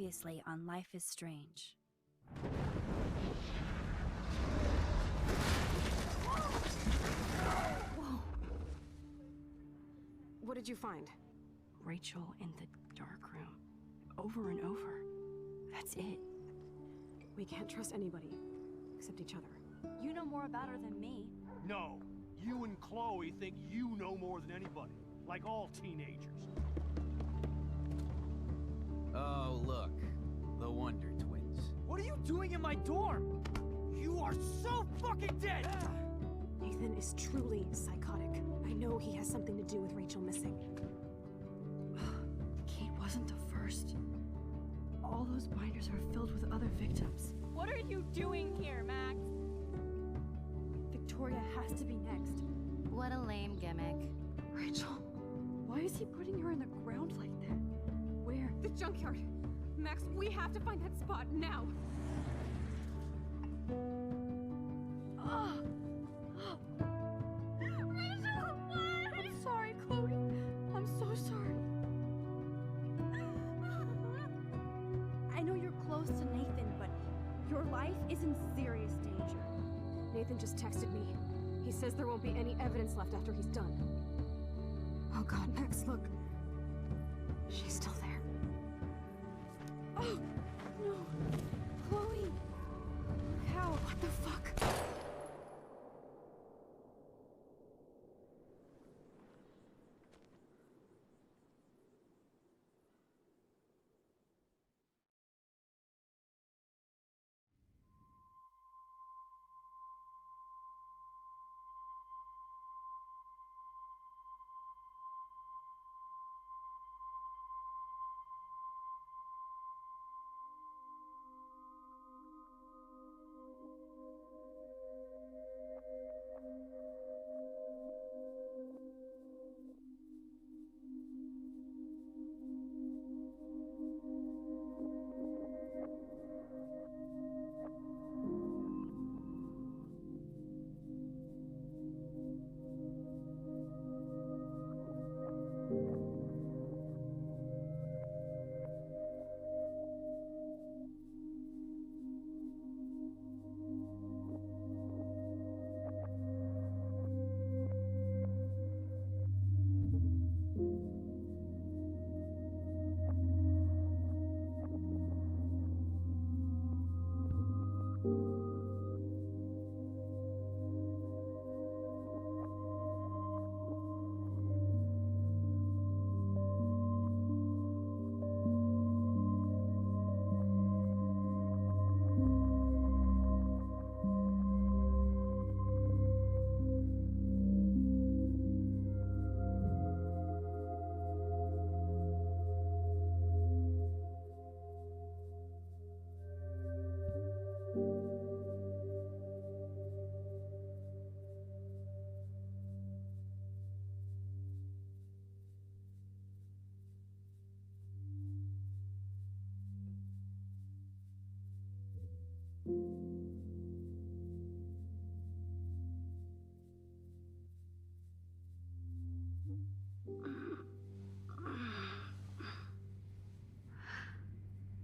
Previously on Life is Strange. Whoa. What did you find? Rachel in the dark room. Over and over. That's it. We can't trust anybody, except each other. You know more about her than me. No, you and Chloe think you know more than anybody, like all teenagers. Oh, look. The Wonder Twins. What are you doing in my dorm? You are so fucking dead! Nathan is truly psychotic. I know he has something to do with Rachel missing. Kate wasn't the first. All those binders are filled with other victims. What are you doing here, Max? Victoria has to be next. What a lame gimmick. Rachel, why is he putting her in the ground like that? Where? The junkyard! Max, we have to find that spot now! Rachel, what? I'm sorry, Chloe. I'm so sorry. I know you're close to Nathan, but your life is in serious danger. Nathan just texted me. He says there won't be any evidence left after he's done. Oh god, Max, look. She's still there. Oh, no. Chloe. How? What the fuck?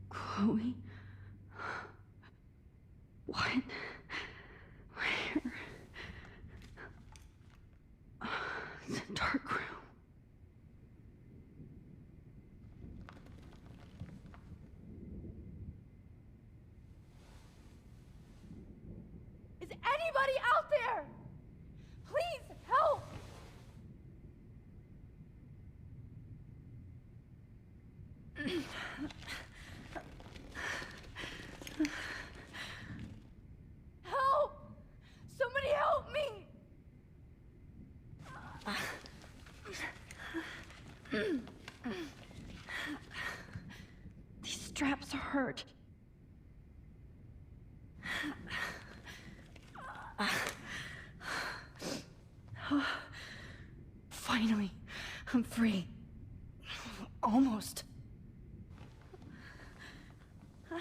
Chloe? What? Where? It's a dark room. Is anybody out there? Please help! Help! Somebody help me! These straps hurt. Finally, I'm free. Almost. I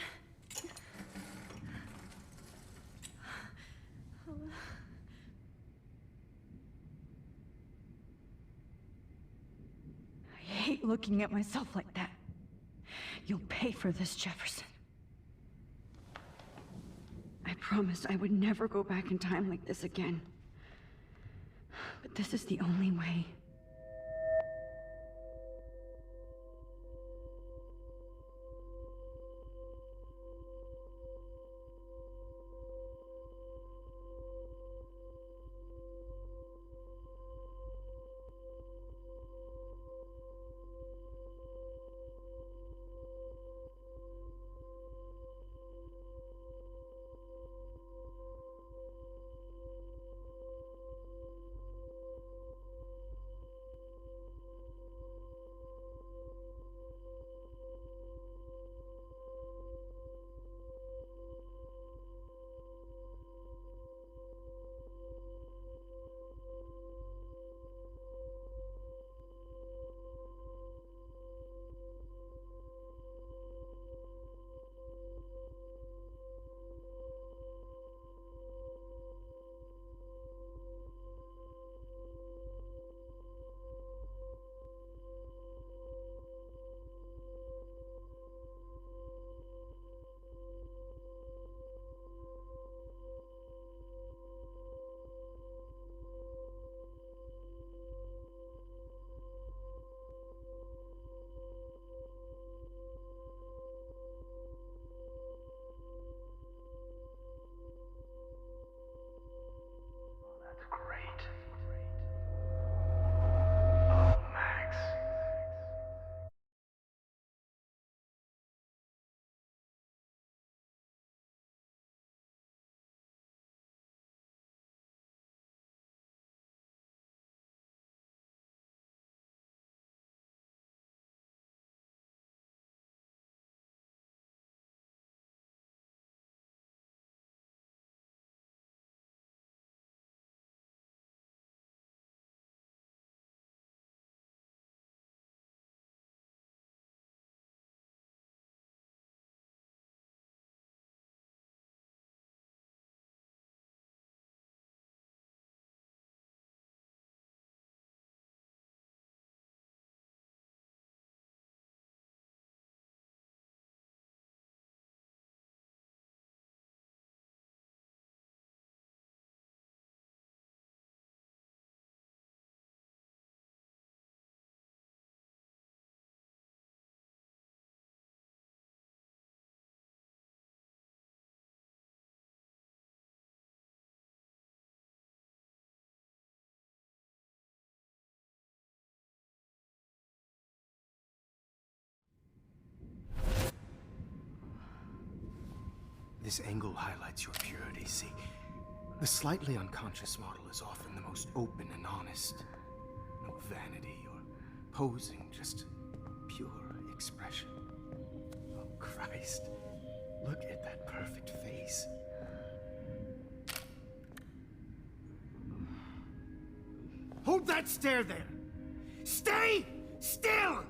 hate looking at myself like that. You'll pay pay for this, Jefferson. I promised I would never go back in time like this again. But this is the only way. This angle highlights your purity, see? The slightly unconscious model is often the most open and honest. No vanity or posing, just pure expression. Oh, Christ. Look at that perfect face. Hold that stare there! Stay still!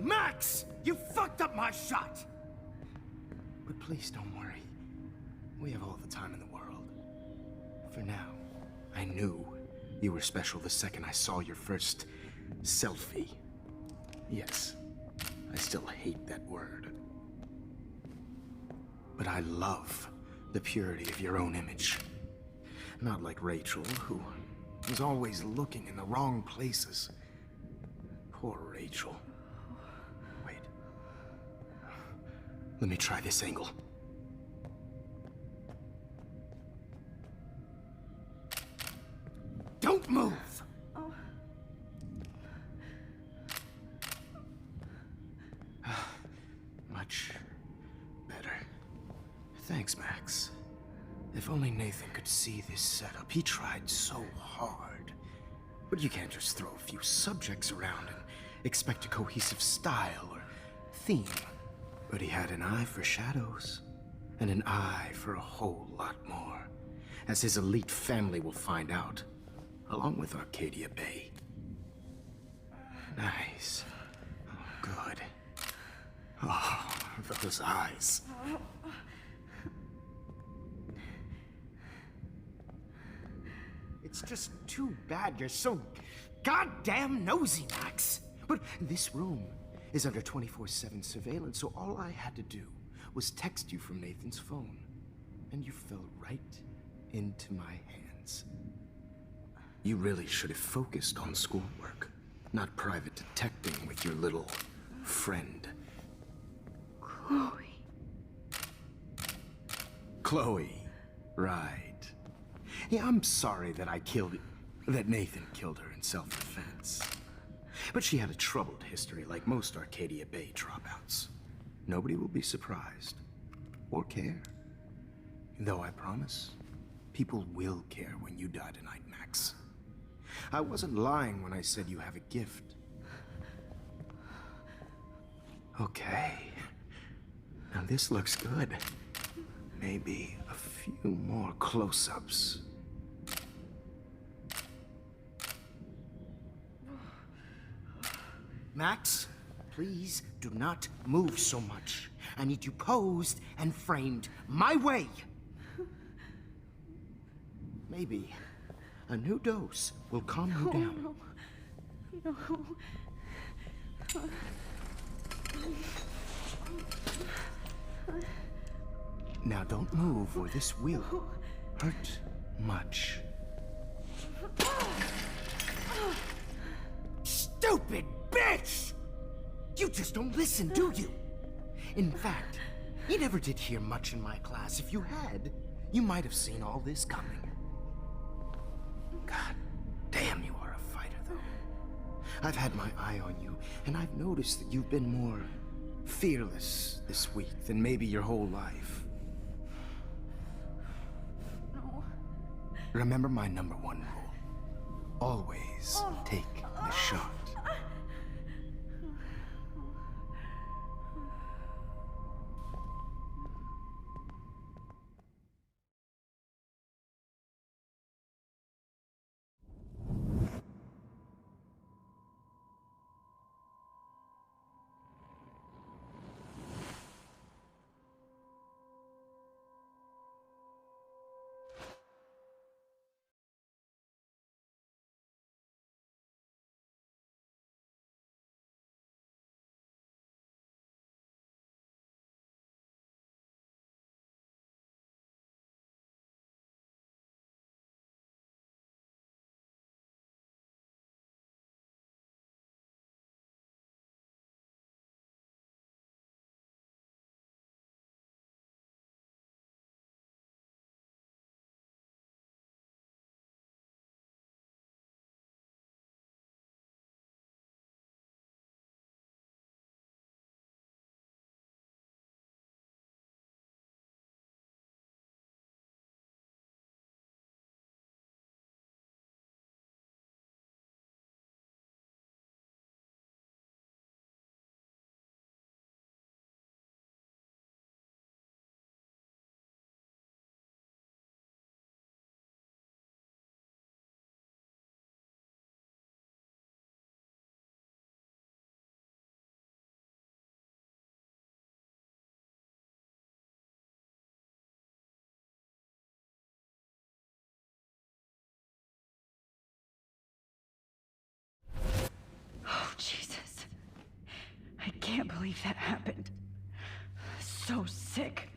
Max! You fucked up my shot! But please don't worry. We have all the time in the world. For now, I knew you were special the second I saw your first selfie. Yes, I still hate that word. But I love the purity of your own image. Not like Rachel, who was always looking in the wrong places. Poor Rachel. Let me try this angle. Don't move! Oh. Much better. Thanks, Max. If only Nathan could see this setup. He tried so hard. But you can't just throw a few subjects around and expect a cohesive style or theme. But he had an eye for shadows, and an eye for a whole lot more, as his elite family will find out, along with Arcadia Bay. Nice. Oh, good. Oh, those eyes. It's just too bad you're so goddamn nosy, Max. But this room is under 24/7 surveillance, so all I had to do was text you from Nathan's phone. And you fell right into my hands. You really should have focused on schoolwork, not private detecting with your little friend. Chloe. Chloe, right. Yeah, I'm sorry that that Nathan killed her in self-defense. But she had a troubled history like most Arcadia Bay dropouts. Nobody will be surprised or care. Though I promise, people will care when you die tonight, Max. I wasn't lying when I said you have a gift. Okay. Now this looks good. Maybe a few more close-ups. Max, please do not move so much. I need you posed and framed my way. Maybe a new dose will calm you down. No. Now don't move or this will hurt much. Stupid bitch! You just don't listen, do you? In fact, you never did hear much in my class. If you had, you might have seen all this coming. God damn, you are a fighter, though. I've had my eye on you, and I've noticed that you've been more fearless this week than maybe your whole life. No. Remember my #1 rule. Always take the shot. Oh, Jesus. I can't believe that happened. So sick.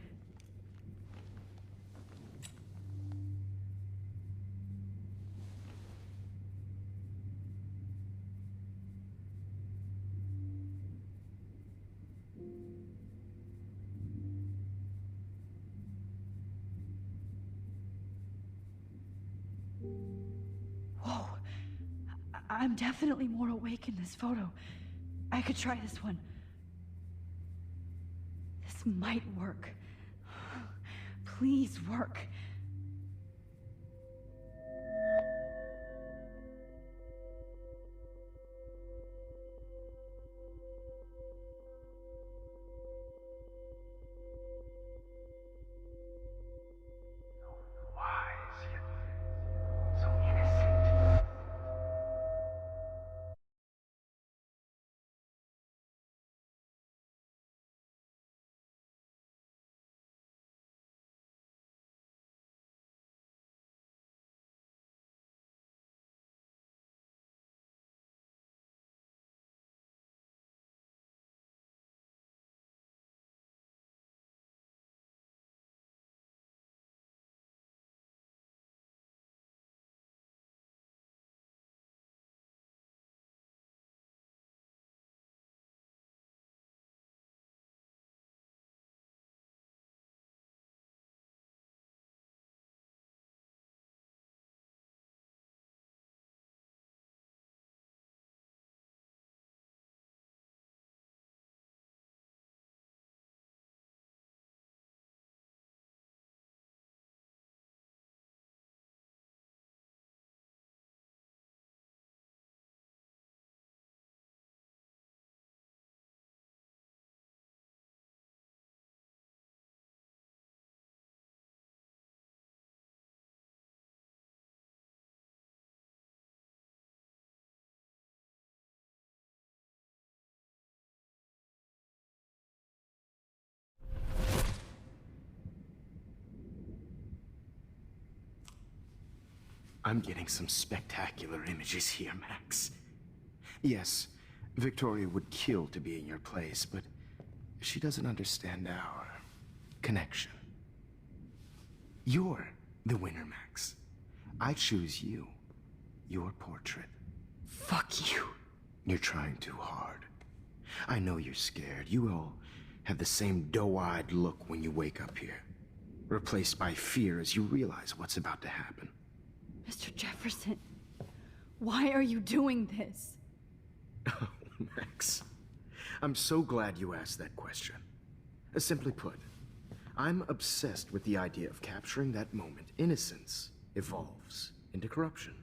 Whoa. I'm definitely more awake in this photo. I could try this one. This might work. Please work. I'm getting some spectacular images here, Max. Yes, Victoria would kill to be in your place, but she doesn't understand our connection. You're the winner, Max. I choose you. Your portrait. Fuck you. You're trying too hard. I know you're scared. You all have the same doe-eyed look when you wake up here, replaced by fear as you realize what's about to happen. Mr. Jefferson, why are you doing this? Oh, Max. I'm so glad you asked that question. Simply put, I'm obsessed with the idea of capturing that moment innocence evolves into corruption.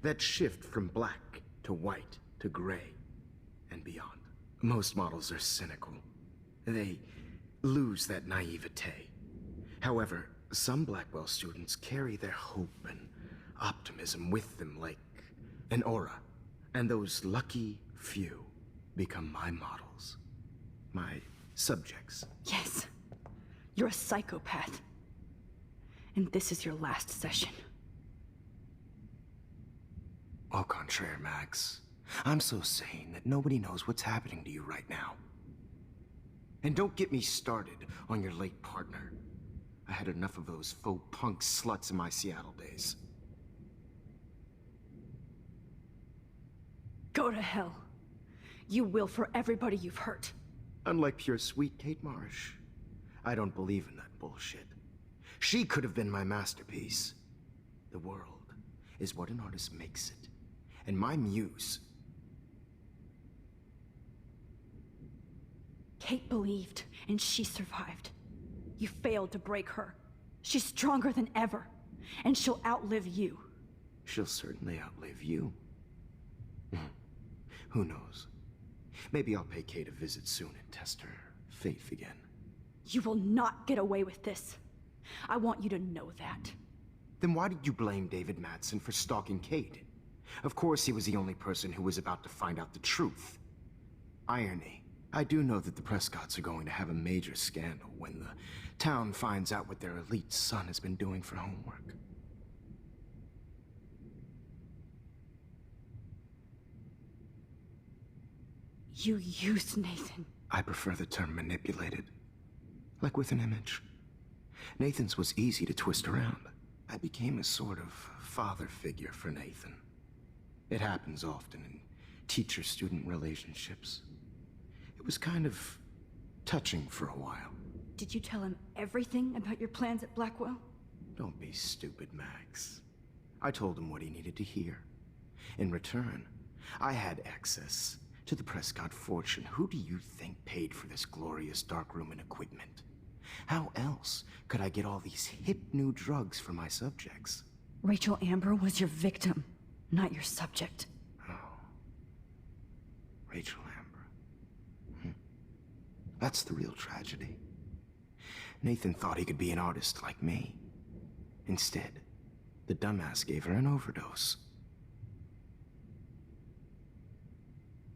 That shift from black to white to gray and beyond. Most models are cynical. They lose that naivete. However, some Blackwell students carry their hope and optimism with them like an aura. And those lucky few become my models. My subjects. Yes, you're a psychopath. And this is your last session. Au contraire, Max. I'm so sane that nobody knows what's happening to you right now. And don't get me started on your late partner. I had enough of those faux punk sluts in my Seattle days. Go to hell. You will for everybody you've hurt. Unlike pure sweet Kate Marsh, I don't believe in that bullshit. She could have been my masterpiece. The world is what an artist makes it. And my muse... Kate believed, and she survived. You failed to break her. She's stronger than ever, and she'll outlive you. She'll certainly outlive you. Who knows? Maybe I'll pay Kate a visit soon and test her faith again. You will not get away with this. I want you to know that. Then why did you blame David Madsen for stalking Kate? Of course he was the only person who was about to find out the truth. Irony. I do know that the Prescotts are going to have a major scandal when the town finds out what their elite son has been doing for homework. You used Nathan. I prefer the term manipulated. Like with an image. Nathan's was easy to twist around. I became a sort of father figure for Nathan. It happens often in teacher-student relationships. It was kind of touching for a while. Did you tell him everything about your plans at Blackwell? Don't be stupid, Max. I told him what he needed to hear. In return, I had access to the Prescott fortune. Who do you think paid for this glorious darkroom and equipment? How else could I get all these hip new drugs for my subjects? Rachel Amber was your victim, not your subject. Oh. Rachel Amber. That's the real tragedy. Nathan thought he could be an artist like me. Instead, the dumbass gave her an overdose.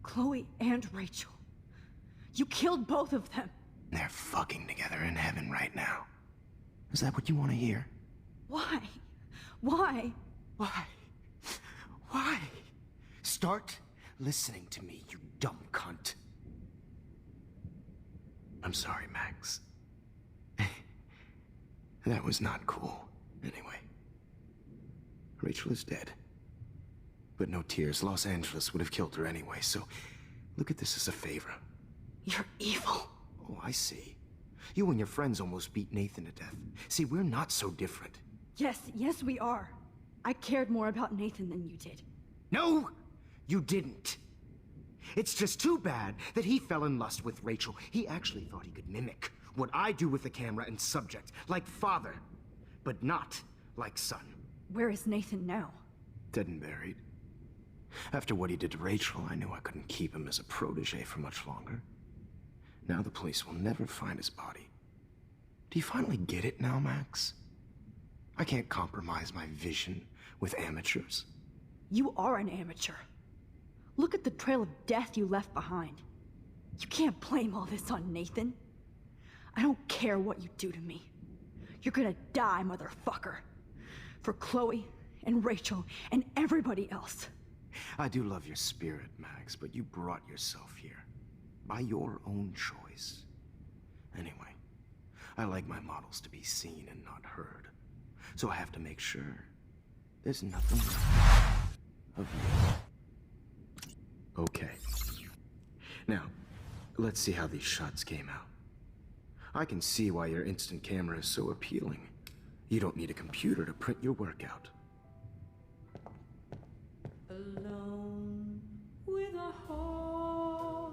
Chloe and Rachel. You killed both of them. They're fucking together in heaven right now. Is that what you want to hear? Why? Why? Why? Why? Start listening to me, you dumb cunt. I'm sorry, Max. That was not cool. Anyway. Rachel is dead. But no tears. Los Angeles would have killed her anyway, so look at this as a favor. You're evil. Oh, I see. You and your friends almost beat Nathan to death. See, we're not so different. Yes, we are. I cared more about Nathan than you did. No, you didn't. It's just too bad that he fell in lust with Rachel. He actually thought he could mimic what I do with the camera and subject, like father, but not like son. Where is Nathan now? Dead and buried. After what he did to Rachel, I knew I couldn't keep him as a protege for much longer. Now the police will never find his body. Do you finally get it now, Max? I can't compromise my vision with amateurs. You are an amateur. Look at the trail of death you left behind. You can't blame all this on Nathan. I don't care what you do to me. You're gonna die, motherfucker. For Chloe and Rachel and everybody else. I do love your spirit, Max, but you brought yourself here. By your own choice. Anyway, I like my models to be seen and not heard. So I have to make sure there's nothing left of you. Okay. Now, let's see how these shots came out. I can see why your instant camera is so appealing. You don't need a computer to print your work out. Alone with a heart,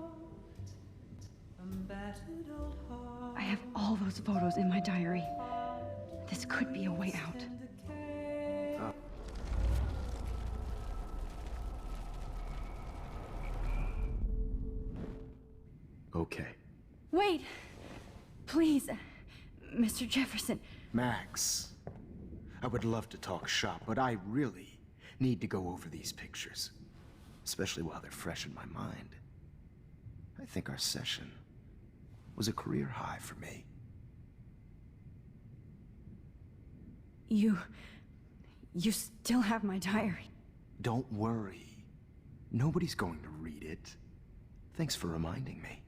a battered old heart. I have all those photos in my diary. This could be a way out. Okay. Wait! Please, Mr. Jefferson. Max, I would love to talk shop, but I really need to go over these pictures. Especially while they're fresh in my mind. I think our session was a career high for me. You still have my diary. Don't worry. Nobody's going to read it. Thanks for reminding me.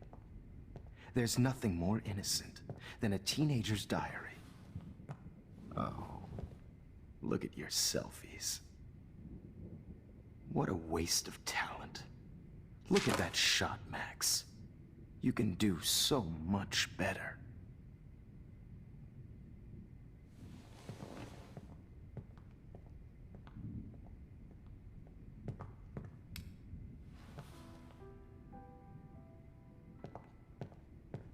There's nothing more innocent than a teenager's diary. Oh, look at your selfies. What a waste of talent. Look at that shot, Max. You can do so much better.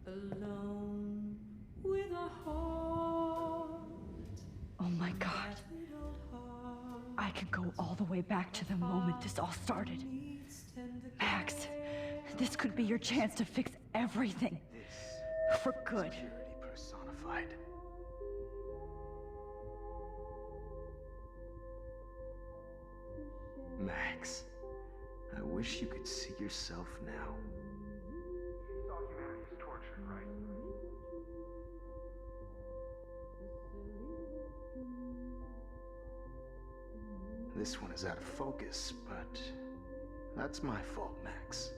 Alone with a heart. Oh my God. I could go all the way back to the moment this all started. Max, this could be your chance to fix everything. For good. Security personified. Max, I wish you could see yourself now. You thought humanity is tortured, right? This one is out of focus, but that's my fault, Max.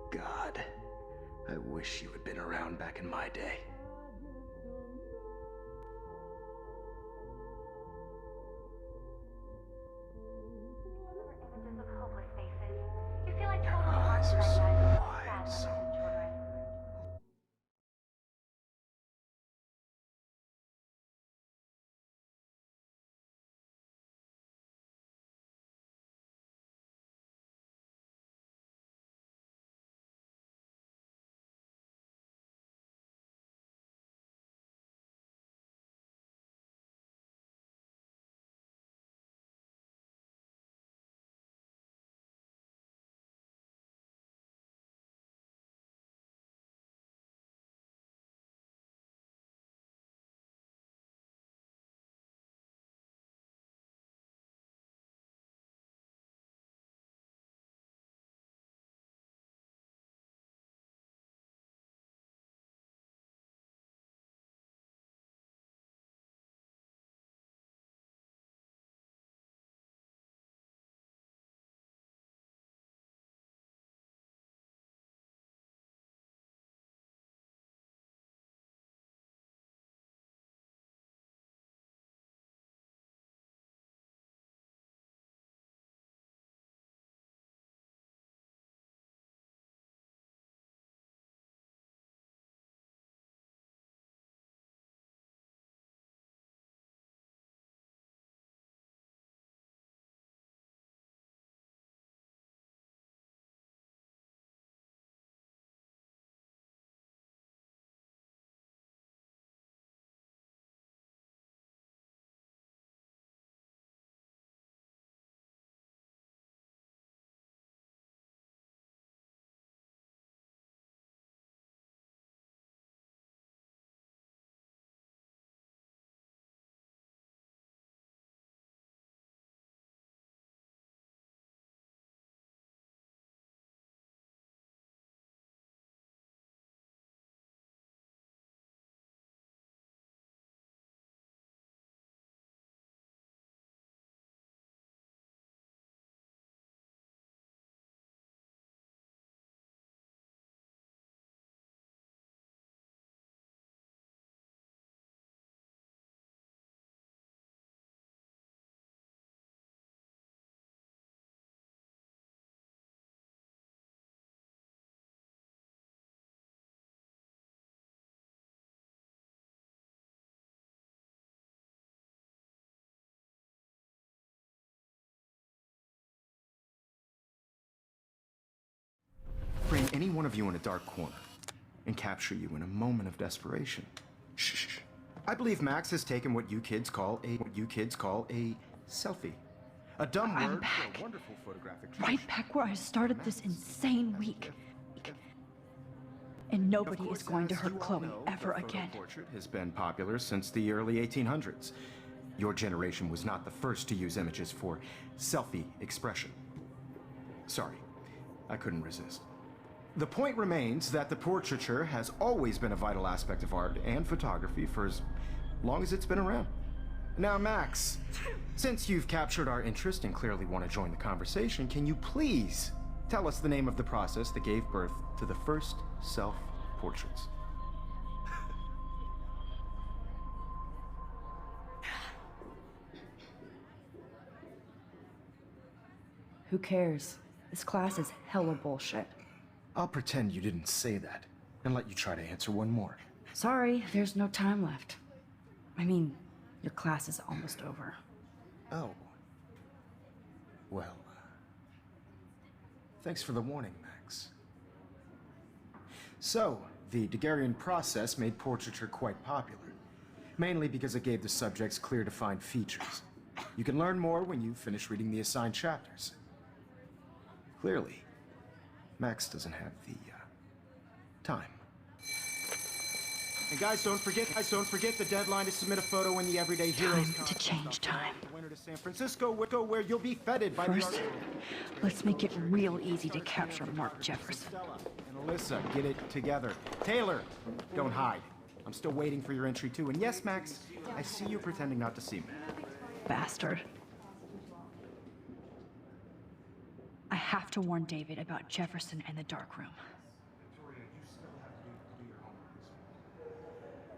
God, I wish you had been around back in my day. Images of hopeless faces. You feel like Your totally eyes are so wide, so any one of you in a dark corner and capture you in a moment of desperation. Shh. I believe Max has taken what you kids call a selfie. A dumb word for a wonderful photographic treasure. Right back where I started this insane week. And nobody is going to hurt Chloe ever again. The portrait has been popular since the early 1800s. Your generation was not the first to use images for selfie expression. Sorry, I couldn't resist. The point remains that the portraiture has always been a vital aspect of art and photography for as long as it's been around. Now, Max, since you've captured our interest and clearly want to join the conversation, can you please tell us the name of the process that gave birth to the first self-portraits? Who cares? This class is hella bullshit. I'll pretend you didn't say that and let you try to answer one more. Sorry, there's no time left. I mean, your class is almost over. Oh. Well, thanks for the warning, Max. So, the Daguerrean process made portraiture quite popular, mainly because it gave the subjects clear defined features. You can learn more when you finish reading the assigned chapters. Clearly, Max doesn't have the time. And guys, don't forget the deadline to submit a photo in the Everyday Heroes. Time to change time. The winner to San Francisco, where you'll be feted by First, the let's make it real easy to capture Mark Jefferson. And Alyssa, get it together. Taylor, don't hide. I'm still waiting for your entry too. And yes, Max, I see you pretending not to see me. Bastard. I have to warn David about Jefferson and the dark room. Victoria, you still have to do your homework this week.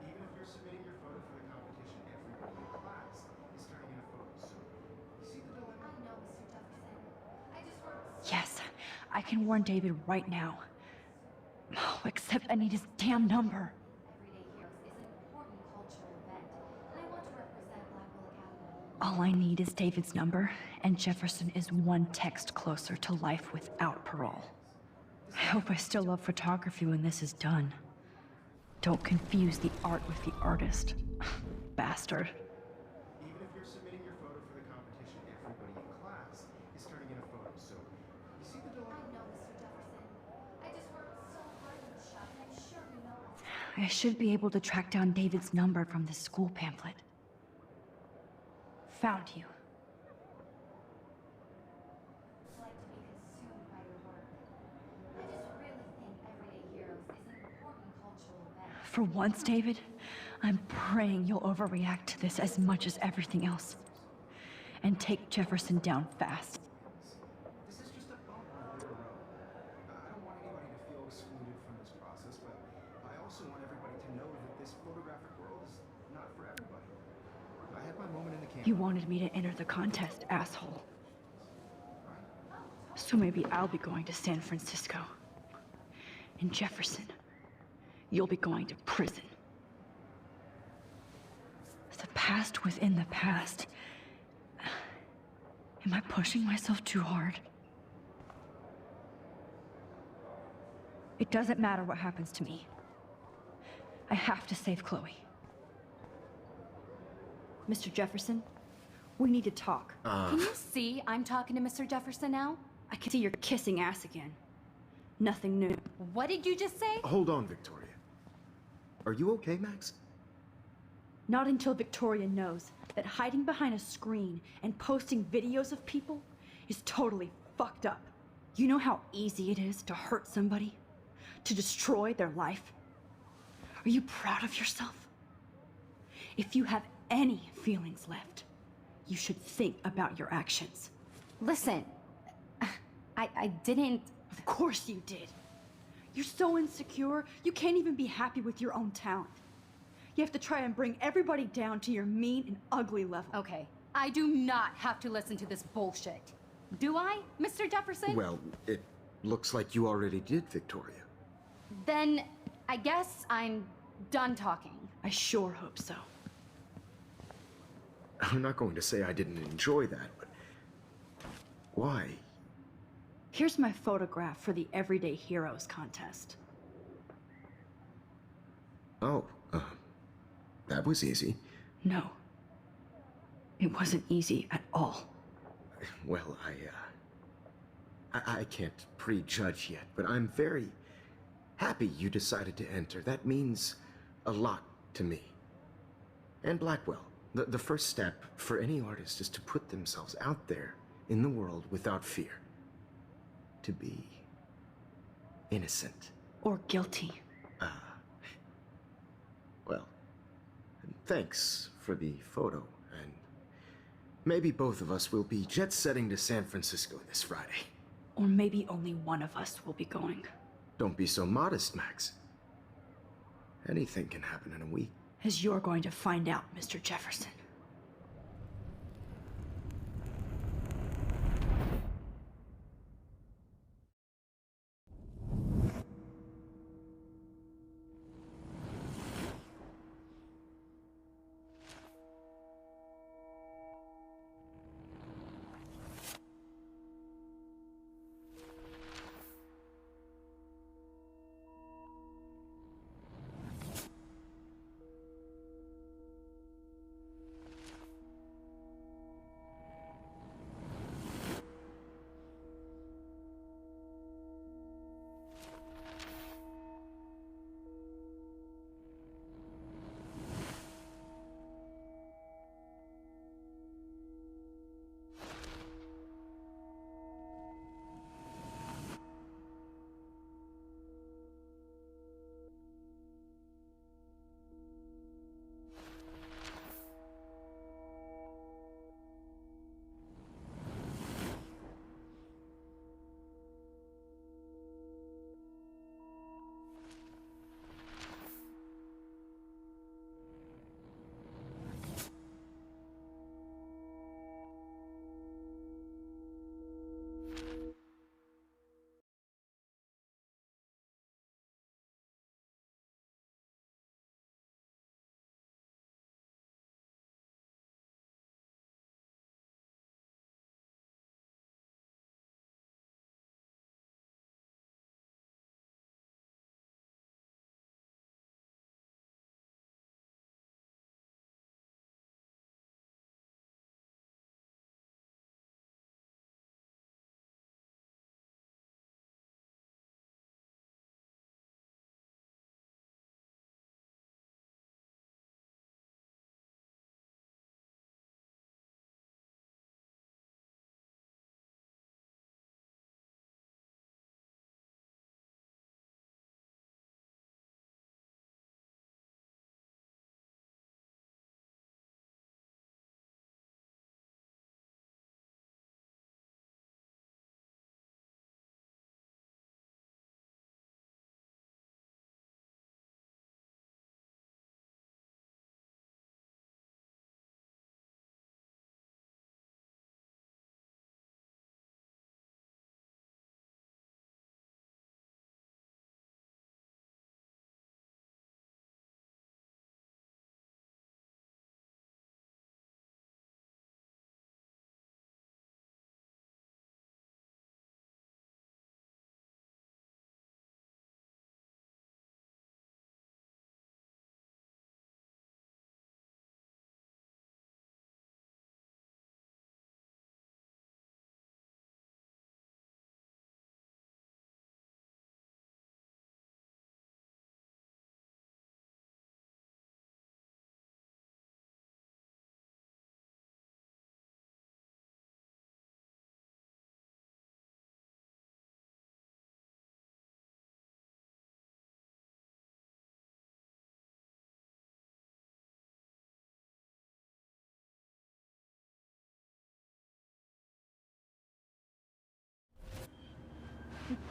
Even if you're submitting your photo for the competition, everybody in class is turning in a photo. So, you see the dilemma? I know, Mr. Jefferson. I just worked so Yes, I can warn David right now. Oh, except I need his damn number. Everyday Heroes is an important cultural event, and I want to represent Blackwell Academy. All I need is David's number, and Jefferson is one text closer to life without parole. I hope I still love photography when this is done. Don't confuse the art with the artist. Bastard. Even if you're submitting your photo for the competition, everybody in class is turning in a photo. So, you see the dilemma? I know, Mr. Jefferson. I just worked so hard in the shop, and I'm sure you know it. I should be able to track down David's number from this school pamphlet. Found you. Like to be consumed by your work. I just really think Everyday Heroes is an important cultural event. For once, David, I'm praying you'll overreact to this as much as everything else. And take Jefferson down fast. This is just a bump on the road. I don't want anybody to feel excluded from this process, but I also want everybody to know that this photographic world is not for everybody. I had my moment in the camera. You wanted me to enter the contest, asshole. So maybe I'll be going to San Francisco. And Jefferson, you'll be going to prison. The past within the past. Am I pushing myself too hard? It doesn't matter what happens to me. I have to save Chloe. Mr. Jefferson, we need to talk. Can you see I'm talking to Mr. Jefferson now? I can see you're kissing ass again. Nothing new. What did you just say? Hold on, Victoria. Are you okay, Max? Not until Victoria knows that hiding behind a screen and posting videos of people is totally fucked up. You know how easy it is to hurt somebody? To destroy their life? Are you proud of yourself? If you have any feelings left, you should think about your actions. Listen, I didn't... Of course you did. You're so insecure, you can't even be happy with your own talent. You have to try and bring everybody down to your mean and ugly level. Okay, I do not have to listen to this bullshit. Do I, Mr. Jefferson? Well, it looks like you already did, Victoria. Then I guess I'm done talking. I sure hope so. I'm not going to say I didn't enjoy that, but why? Here's my photograph for the Everyday Heroes contest. Oh, that was easy. No. It wasn't easy at all. Well, I can't prejudge yet, but I'm very happy you decided to enter. That means a lot to me. And Blackwell. The first step for any artist is to put themselves out there in the world without fear. To be innocent. Or guilty. Well, thanks for the photo, and maybe both of us will be jet-setting to San Francisco this Friday. Or maybe only one of us will be going. Don't be so modest, Max. Anything can happen in a week. As you're going to find out, Mr. Jefferson.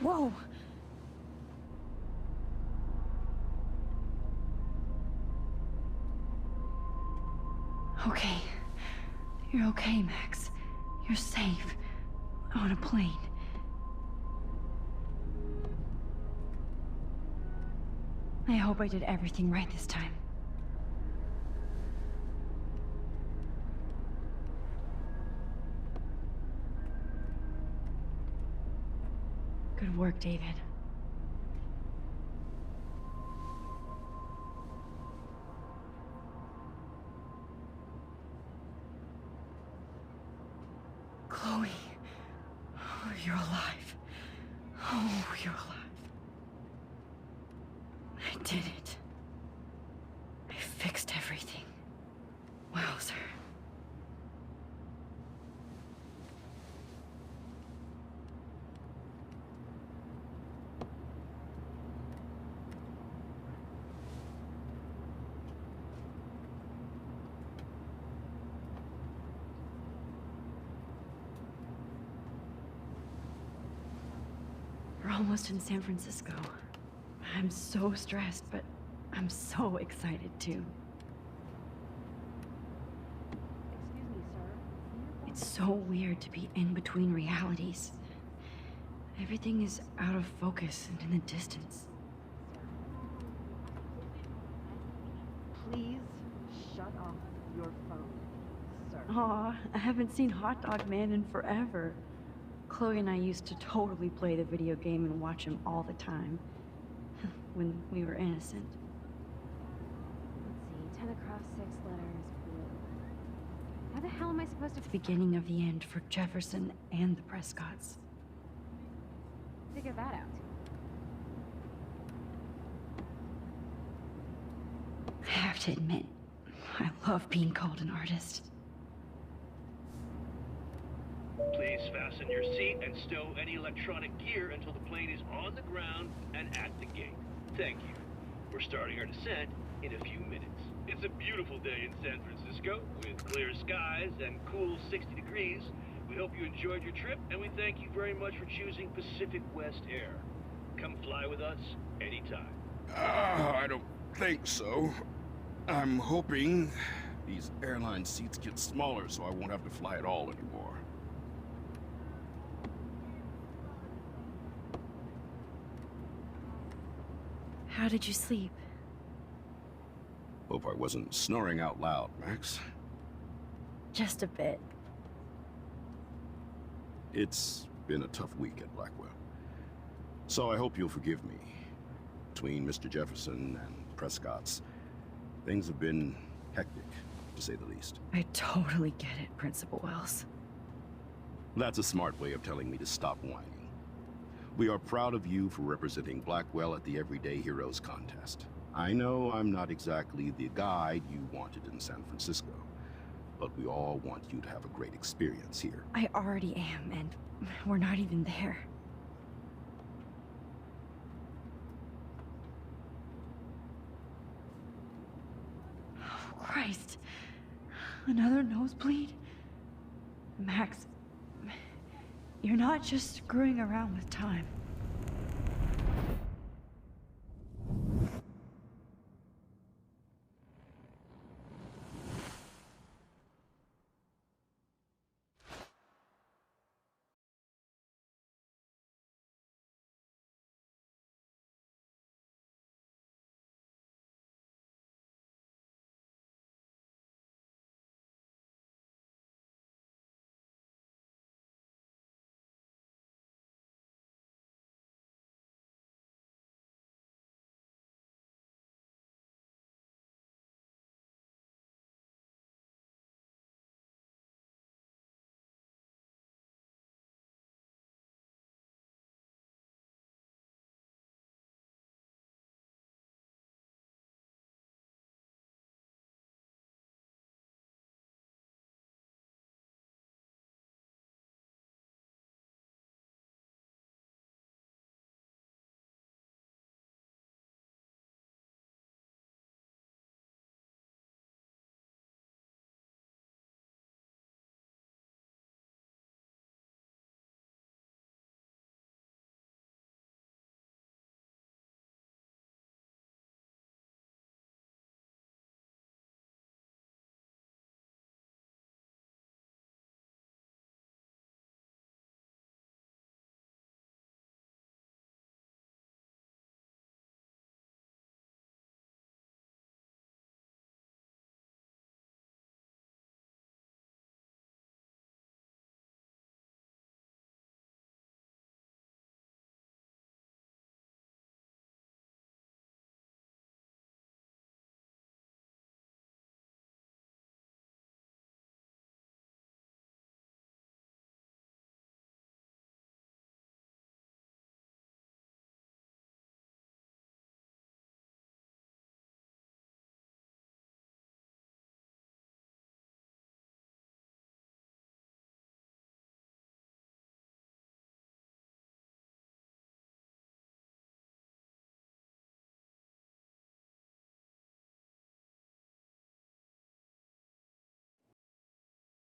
Whoa! Okay. You're okay, Max. You're safe. On a plane. I hope I did everything right this time. work, David. Chloe. Oh, you're alive. Oh, you're alive. I did it. I fixed everything. Wowzer. We're almost in San Francisco. I'm so stressed, but I'm so excited too. Excuse me, sir. It's so weird to be in between realities. Everything is out of focus and in the distance. Please shut off your phone, sir. Aw, I haven't seen Hot Dog Man in forever. Chloe and I used to totally play the video game and watch him all the time. When we were innocent. Let's see, 10 across, 6 letters, blue. How the hell am I supposed to Beginning of the end for Jefferson and the Prescotts. figure that out? I have to admit, I love being called an artist. Please fasten your seat and stow any electronic gear until the plane is on the ground and at the gate. Thank you. We're starting our descent in a few minutes. It's a beautiful day in San Francisco with clear skies and cool 60 degrees. We hope you enjoyed your trip, and we thank you very much for choosing Pacific West Air. Come fly with us anytime. I don't think so. I'm hoping these airline seats get smaller so I won't have to fly at all anymore. How did you sleep? Hope I wasn't snoring out loud, Max. Just a bit. It's been a tough week at Blackwell. So I hope you'll forgive me. Between Mr. Jefferson and Prescott's, things have been hectic, to say the least. I totally get it, Principal Wells. That's a smart way of telling me to stop whining. We are proud of you for representing Blackwell at the Everyday Heroes contest. I know I'm not exactly the guide you wanted in San Francisco, but we all want you to have a great experience here. I already am, and we're not even there. Oh, Christ. Another nosebleed? Max, you're not just screwing around with time.